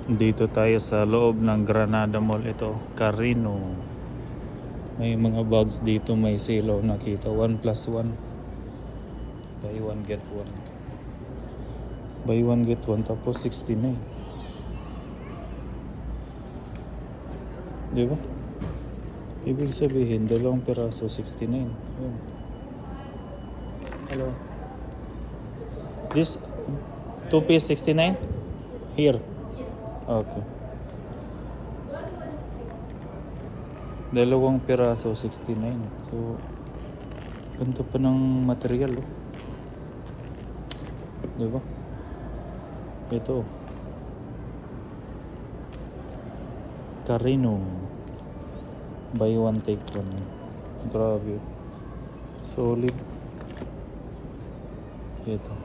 Dito tayo sa loob ng Granada Mall. Ito, Carino. May mga bags dito, may sale nakita. 1+1. Buy one get one. Buy one get one tapos 69. Di ba? Ibig sabihin, dalawang piraso 69. Yun. Hello. This 2 piece 69? Here. Okay. Dalawang piraso 69. So, ganito pa ng material, oh. Diba? Ito. Carino. Buy one take one. Grabe. Solid. Ito.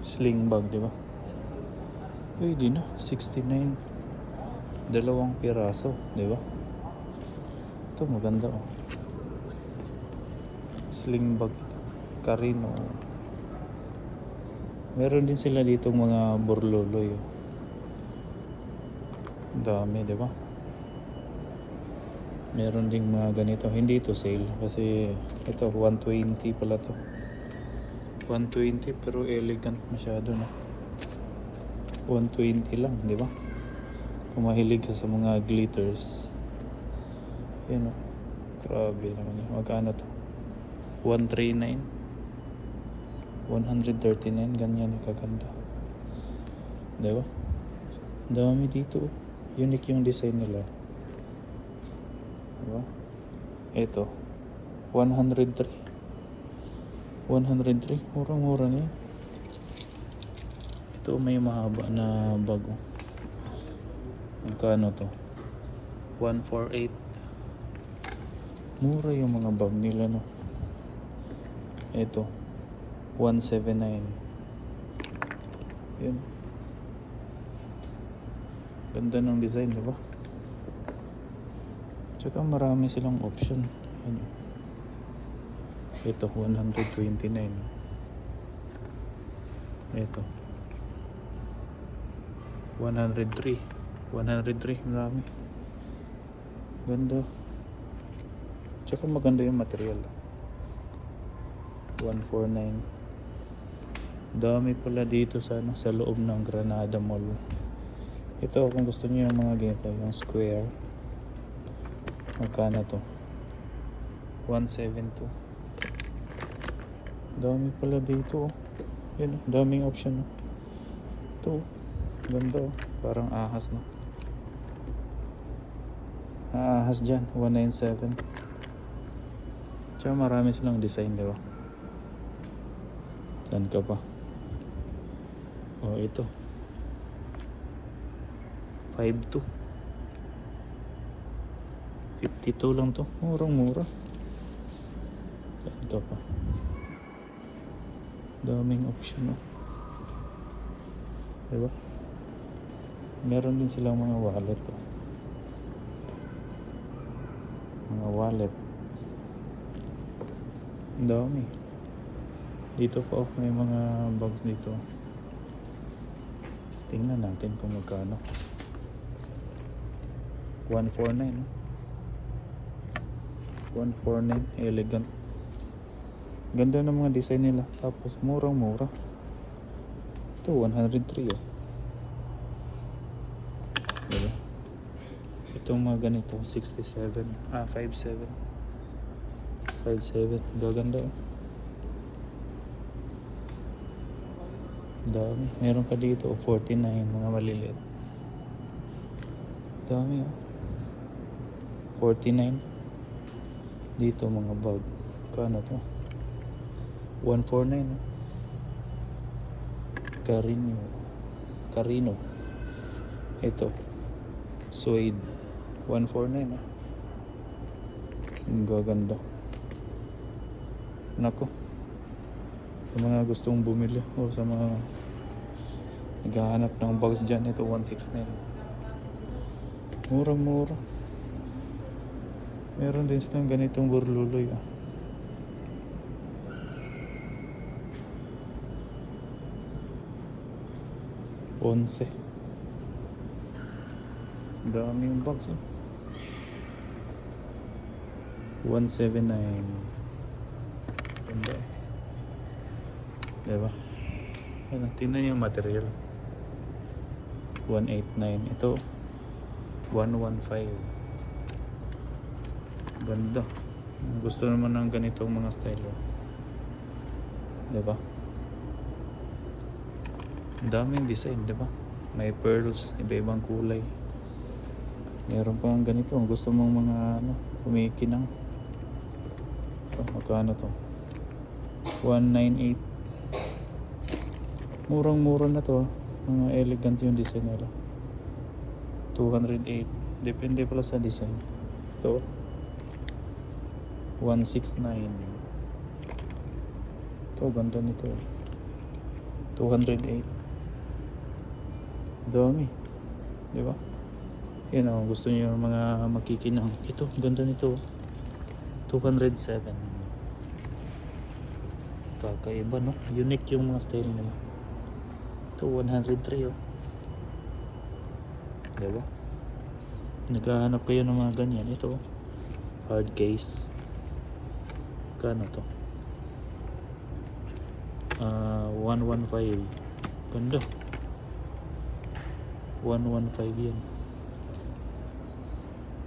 Sling bag, diba? Pwede na. 69. Dalawang piraso, diba? Ito maganda, oh. Sling bag. Carino. Meron din sila dito mga borloloy, oh. Dami, diba? Meron ding mga ganito. Hindi ito sale kasi ito 120 pala to. 120 pero elegant masyado, no? 120 lang, di ba? Kung mahilig ka sa mga glitters. Yan, oh. Grabe naman yun. Magkano to? 139. 139. Ganyan yung kaganda. Di ba? Dami dito, oh. Unique yung design nila. Diba? Ito 103. 103. Murang-mura na yan. Ito may mahaba na bago. Magkano to? 148. Mura yung mga bag nila, no? Ito 179. Yun. Ganda ng design, diba? Tsaka marami silang option. Ano? Ito 129. Ito 103. 103. Marami. Ganda. Tsaka maganda yung material. 149. Dami pala dito sa loob ng Granada Mall. Ito kung gusto niyo yung mga ganito, yung square. Magkano to? 172. Dami pala dito, oh. Yan, daming option, oh. Ito, ganda, oh. Parang ahas, no? Ahas dyan, 197. Tsaka marami silang design, diba? Saan ka pa? Oh, ito 52. 52 lang to. Murang-mura. Saan ka pa? Daming option, oh. Diba? Meron din silang mga wallet, oh. Mga wallet. Ang dami. Dito pa, oh, may mga bags dito. Tingnan natin kung magkano. 149, no? 149, elegant. Ganda ng mga design nila. Tapos murang-mura. Ito 103, oh. Diba? Itong mga ganito 67. 57. 57. Gaganda, oh. Dami. Meron pa dito, oh, 49. Mga maliliit. Dami, oh. 49. Dito mga bag. Kano to? 149, oh. Carino. Ito suede. 149, oh. Ang gaganda. Nako, sa mga gustong bumili o sa mga naghahanap ng bags dyan, ito 169. Murang-mura. Meron din silang ganitong burluloy, oh. 11. Dami yung box, oh. 179. Ganda, eh. Diba? Ayan, tingnan yung material. 189. Ito, 115. Ganda. Gusto naman ng ganitong mga style, oh. Diba? Ang daming design, diba? May pearls, iba-ibang kulay. Meron pa ng ganito. Gusto mong mga kumikinang. Ito, magkano to? 198. Murang-mura na to. Mga elegant yung design nila. 208. Depende pala sa design. Ito, 169. Ito, ganda nito. 208. Dami. Diba? Yan o, gusto niyo yung mga makikinang. Ito, ganda nito. 207. Kakaiba, no? Unique yung mga style nila. Ito, 103, oh. Diba? Naghahanap kayo ng mga ganyan. Ito, hard case. Kano to? 115. Ganda. 115 yan.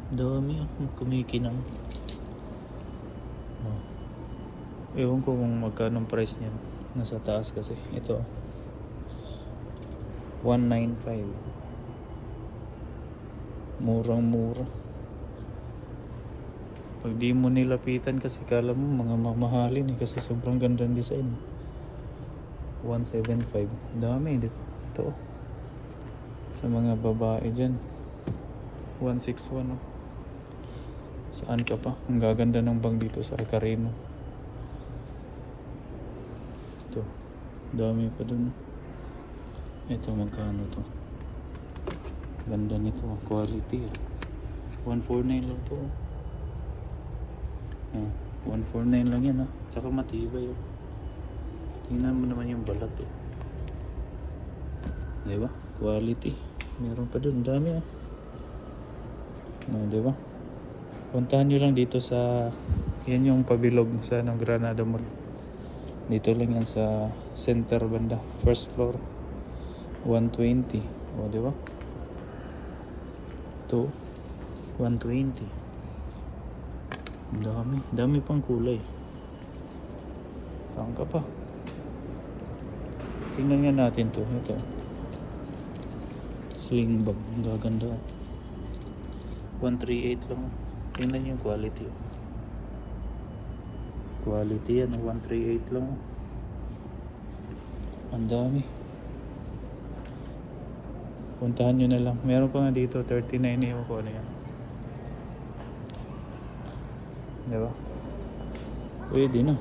Dami, oh. Kumikinang. Oh. Ewan ko kung magkano price niya. Nasa taas kasi. Ito, 195. Murang-mura. Pag di mo nilapitan kasi kala mo mga mamahalin, eh, kasi sobrang gandang design. 175. Dami, di ba? Ito, sa mga babae dyan. 161, oh. Saan ka pa? Ang gaganda ng bang dito sa Carino. Ito, dami pa dun. Ito, magkano to? Ganda nito, quality, ah. 149 lang to, oh. 149 lang yan, ah. Tsaka matibay, oh. Tingnan mo naman yung balat, eh. Diba? Quality. Meron pa dun, dami, ah. Diba? Puntahan nyo lang dito sa, yan yung pabilog sa Granada Mall. Dito lang yan sa center banda, first floor. 120. O, diba? Ito, 120. Dami pang kulay. Saan ka pa? Tingnan nga natin to. Ito, sling bag. Ang gaganda. 138 lang. Tingnan niyo yung quality. Quality yan. 138 lang. Ang dami. Puntahan nyo na lang. Meron pa nga dito 39. Ewan ko ano yan. Diba? Pwede na.